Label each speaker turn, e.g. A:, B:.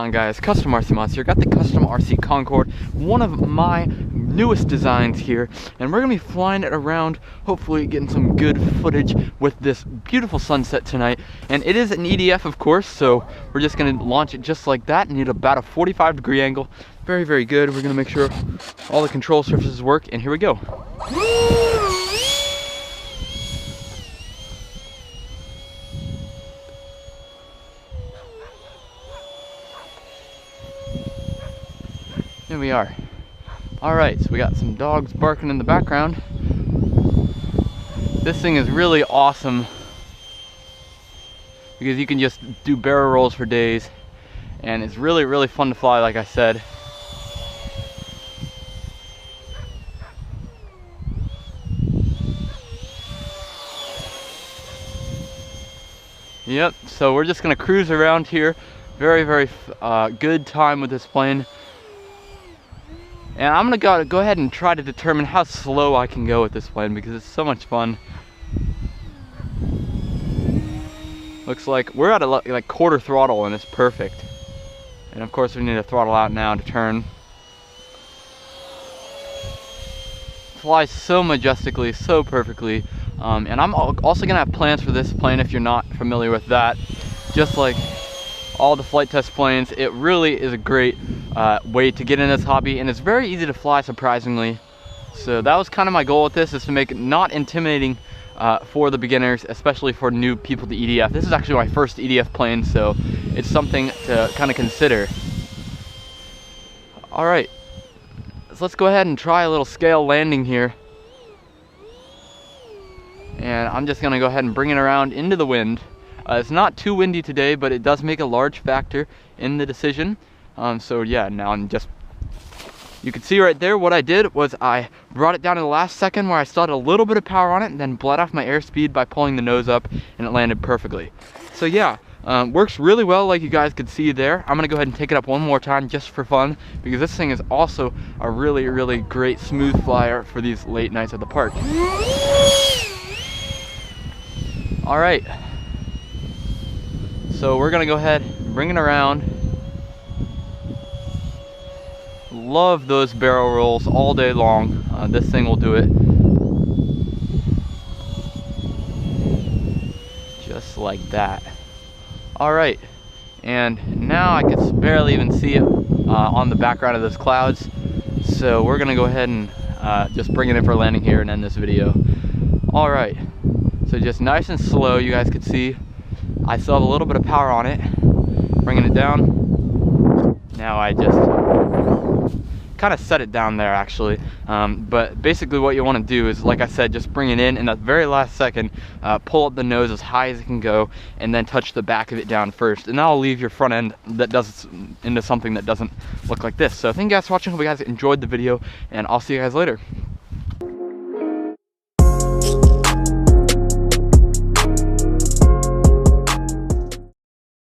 A: on, guys? CustomRC Mods here. Got the CustomRC Concorde, one of my newest designs here, and we're gonna be flying it around, hopefully getting some good footage with this beautiful sunset tonight. And it is an EDF, of course, so we're just gonna launch it just like that. Need about a 45-degree angle. Very, very good. We're gonna make sure all the control surfaces work, and here we go. Here we are. Alright, so we got some dogs barking in the background. This thing is really awesome because you can just do barrel rolls for days, and it's really, really fun to fly, like I said. Yep, so we're just gonna cruise around here. Very, very good time with this plane. And I'm gonna go ahead and try to determine how slow I can go with this plane because it's so much fun. Looks like we're at like quarter throttle and it's perfect. And of course we need to throttle out now to turn. Flies so majestically, so perfectly. And I'm also gonna have plans for this plane if you're not familiar with that. Just like all the flight test planes, it really is a great way to get in this hobby, and it's very easy to fly, surprisingly. So that was kind of my goal with this, is to make it not intimidating for the beginners, especially for new people to EDF. This is actually my first EDF plane, so it's something to kind of consider. All right, so let's go ahead and try a little scale landing here. And I'm just gonna go ahead and bring it around into the wind. It's not too windy today, but it does make a large factor in the decision. So yeah, now I'm just, you can see right there what I did was I brought it down to the last second where I still had a little bit of power on it, and then bled off my airspeed by pulling the nose up, and it landed perfectly. So yeah, works really well, like you guys could see there. I'm gonna go ahead and take it up one more time just for fun, because this thing is also a really, really great smooth flyer for these late nights at the park. All right. So we're gonna go ahead and bring it around. Love those barrel rolls all day long. This thing will do it. Just like that. All right, and now I can barely even see it on the background of those clouds. So we're gonna go ahead and just bring it in for landing here and end this video. All right, so just nice and slow, you guys could see. I still have a little bit of power on it. Bringing it down. Now I just kind of set it down there, actually. But basically what you want to do is, like I said, just bring it in the very last second, pull up the nose as high as it can go, and then touch the back of it down first. And that'll leave your front end that does into something that doesn't look like this. So thank you guys for watching. Hope you guys enjoyed the video, and I'll see you guys later.